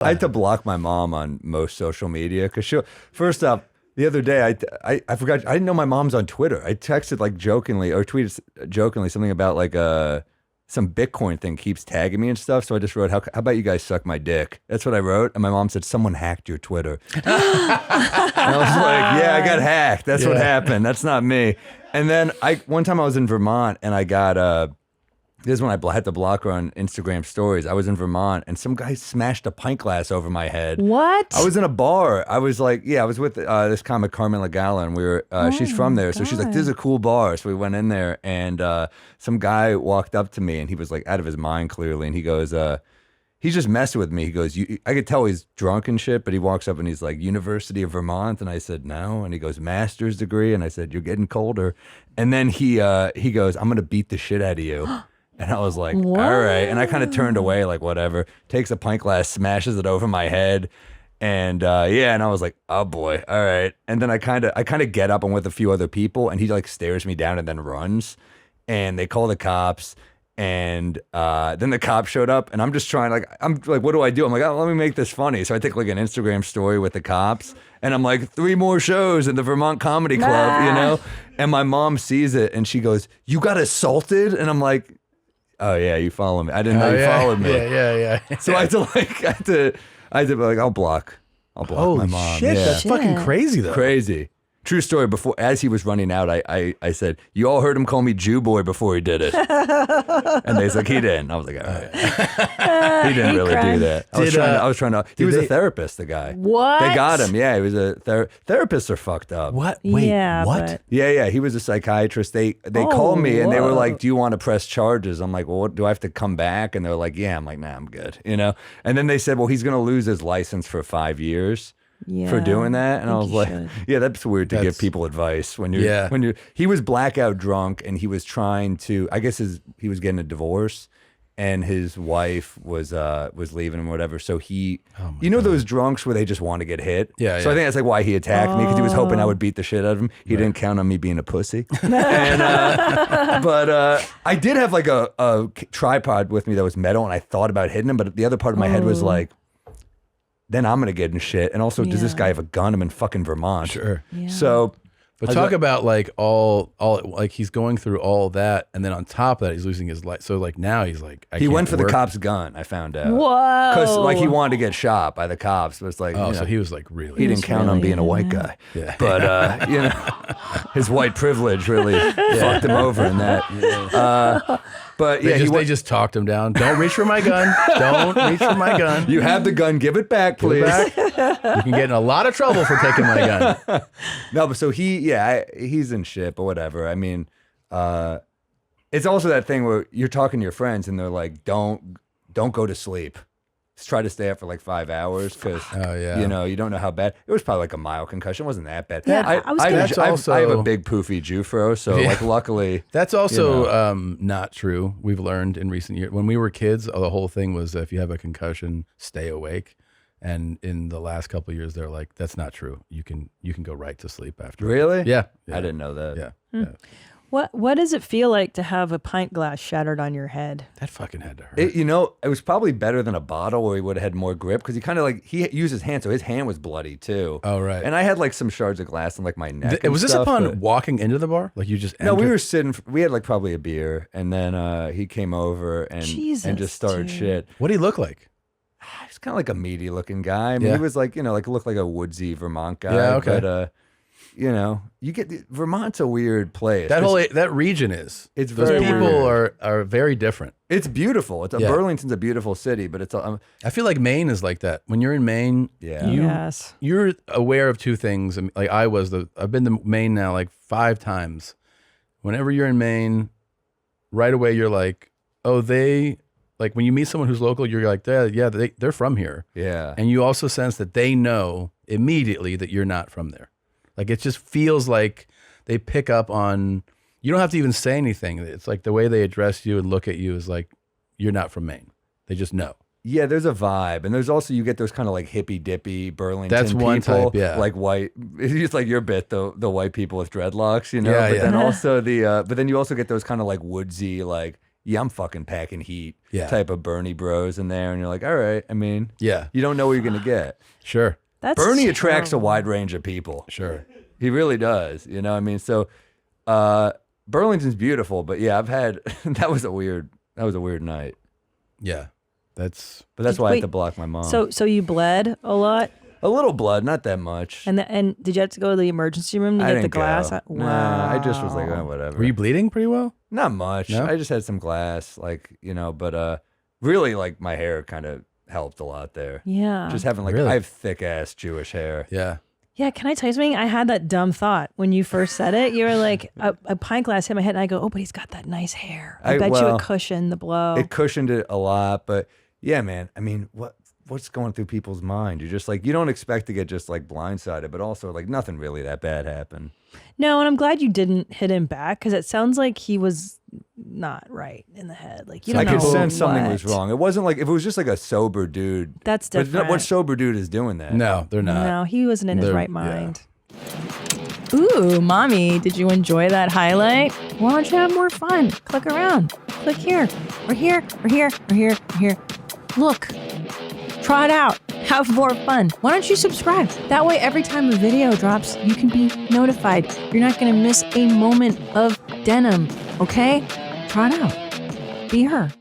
I had to block my mom on most social media because first up, the other day, I forgot, I didn't know my mom's on Twitter. I texted like jokingly or tweeted jokingly something about like some Bitcoin thing keeps tagging me and stuff. So I just wrote, how about you guys suck my dick? That's what I wrote. And my mom said, someone hacked your Twitter. And I was like, yeah, I got hacked. That's what happened. That's not me. And then one time I was in Vermont and I got, this is when I had to block her on Instagram stories. I was in Vermont and some guy smashed a pint glass over my head. What? I was in a bar. I was like, I was with this comic Carmen Lagala, and we were. She's from there, so she's like, "This is a cool bar." So we went in there, and some guy walked up to me, and he was like out of his mind clearly, and he goes, he's just messing with me. He goes, I could tell he's drunk and shit, but he walks up and he's like, University of Vermont, and I said no, and he goes, master's degree, and I said, you're getting colder, and then he goes, I'm gonna beat the shit out of you. And I was like, all right. And I kind of turned away, like, whatever. Takes a pint glass, smashes it over my head. And and I was like, oh boy, all right. And then I kind of get up. I'm with a few other people, and he like stares me down and then runs. And they call the cops. And then the cops showed up, and I'm just trying, I'm like, what do I do? I'm like, oh, let me make this funny. So I take like an Instagram story with the cops, and I'm like, 3 more shows in the Vermont Comedy Club, you know? And my mom sees it, and she goes, you got assaulted? And I'm like, oh yeah, you follow me. I didn't know you followed me. Yeah. So I had to be like, I'll block my mom. Shit, that's fucking crazy though. Crazy. True story. Before, as he was running out, I said, you all heard him call me Jew boy before he did it. And they was like, he didn't. I was like, all right. He didn't really do that. I was trying to, he was a therapist, the guy. What? They got him. Yeah, he was a therapists are fucked up. What? Wait, Yeah, what? but- Yeah. He was a psychiatrist. They called me and they were like, do you want to press charges? I'm like, well, what, do I have to come back? And they're like, yeah. I'm like, nah, I'm good. You know? And then they said, well, he's going to lose his license for 5 years. For doing that, and I was like, yeah, that's weird to give people advice when you're he was blackout drunk and he was trying to, I guess he was getting a divorce and his wife was leaving him or whatever, so he those drunks where they just want to get hit. So I think that's like why he attacked me, because he was hoping I would beat the shit out of him. He didn't count on me being a pussy. And but I did have like a tripod with me that was metal, and I thought about hitting him, but the other part of my head was like, then I'm gonna get in shit. And also, does this guy have a gun? I'm in fucking Vermont. Sure. Yeah. So, but talk about like all like he's going through all that, and then on top of that, he's losing his life. So like now he's like, he went for the cop's gun. I found out. Whoa. Because like he wanted to get shot by the cops. But it's like, so he was like really. He didn't count on being a white guy. Yeah. But his white privilege really fucked him over in that. But they just talked him down. Don't reach for my gun. Don't reach for my gun. You have the gun. Give it back, please. You can get in a lot of trouble for taking my gun. No, but so he's in shit, but whatever. I mean, it's also that thing where you're talking to your friends and they're like, don't go to sleep. Just try to stay up for like 5 hours because you don't know how bad. It was probably like a mild concussion. It wasn't that bad. Yeah, I have a big poofy Jufro, so like luckily. That's also not true. We've learned in recent years. When we were kids, the whole thing was if you have a concussion, stay awake. And in the last couple of years, they're like, that's not true. You can go right to sleep after. Really? Yeah. I didn't know that. Yeah. What does it feel like to have a pint glass shattered on your head? That fucking had to hurt. It was probably better than a bottle where he would have had more grip, because he kind of like, he used his hand, so his hand was bloody too. Oh, right. And I had like some shards of glass in like my neck. Was this upon walking into the bar? Like you just entered? No, we were sitting, we had like probably a beer, and then he came over and just started shit. What did he look like? He's kind of like a meaty looking guy. I mean, he was like, looked like a woodsy Vermont guy. Yeah, okay. But, you get Vermont's a weird place. That region is. It's those very people weird. are very different. It's beautiful. Burlington's a beautiful city, but it's. I feel like Maine is like that. When you're in Maine, you're aware of two things. Like I've been to Maine now like 5 times. Whenever you're in Maine, right away you're like, oh, like when you meet someone who's local, you're like, they're from here. Yeah. And you also sense that they know immediately that you're not from there. Like it just feels like they pick up on, you don't have to even say anything. It's like the way they address you and look at you is like, you're not from Maine. They just know. Yeah, there's a vibe. And there's also, you get those kind of like hippy dippy Burlington That's one people. type, yeah. Like white, it's just like your bit, the white people with dreadlocks, Yeah, but then also but then you also get those kind of like woodsy, like, yeah, I'm fucking packing heat Yeah. type of Bernie bros in there. And you're like, all right. I mean, Yeah. you don't know what you're going to get. Sure. Bernie attracts a wide range of people. Sure. He really does. You know what I mean? So Burlington's beautiful, but yeah, I've had, that was a weird night. Yeah. That's why I had to block my mom. So you bled a lot? A little blood, not that much. And did you have to go to the emergency room to get the glass? Go. Wow. Nah, I just was like, oh, whatever. Were you bleeding pretty well? Not much. No? I just had some glass, like, you know, but really, like, my hair kind of helped a lot there. Yeah. Just having, like, I have thick ass Jewish hair. Yeah. Yeah, can I tell you something? I had that dumb thought when you first said it. You were like, a pint glass hit my head, and I go, oh, but he's got that nice hair. I bet you it cushioned the blow. It cushioned it a lot, but yeah, man. I mean, what's going through people's mind? You're just like, you don't expect to get just like blindsided, but also like nothing really that bad happened. No, and I'm glad you didn't hit him back because it sounds like he was not right in the head. Like you don't know. I could sense something was wrong. It wasn't like if it was just like a sober dude. That's different. But what sober dude is doing that? No, they're not. No, he wasn't in his right mind. Yeah. Ooh, mommy, did you enjoy that highlight? Why don't you have more fun? Click around. Click here, or here, or here, or here, or here. Look. Try it out. Have more fun. Why don't you subscribe? That way, every time a video drops, you can be notified. You're not going to miss a moment of denim, okay? Try it out. Be her.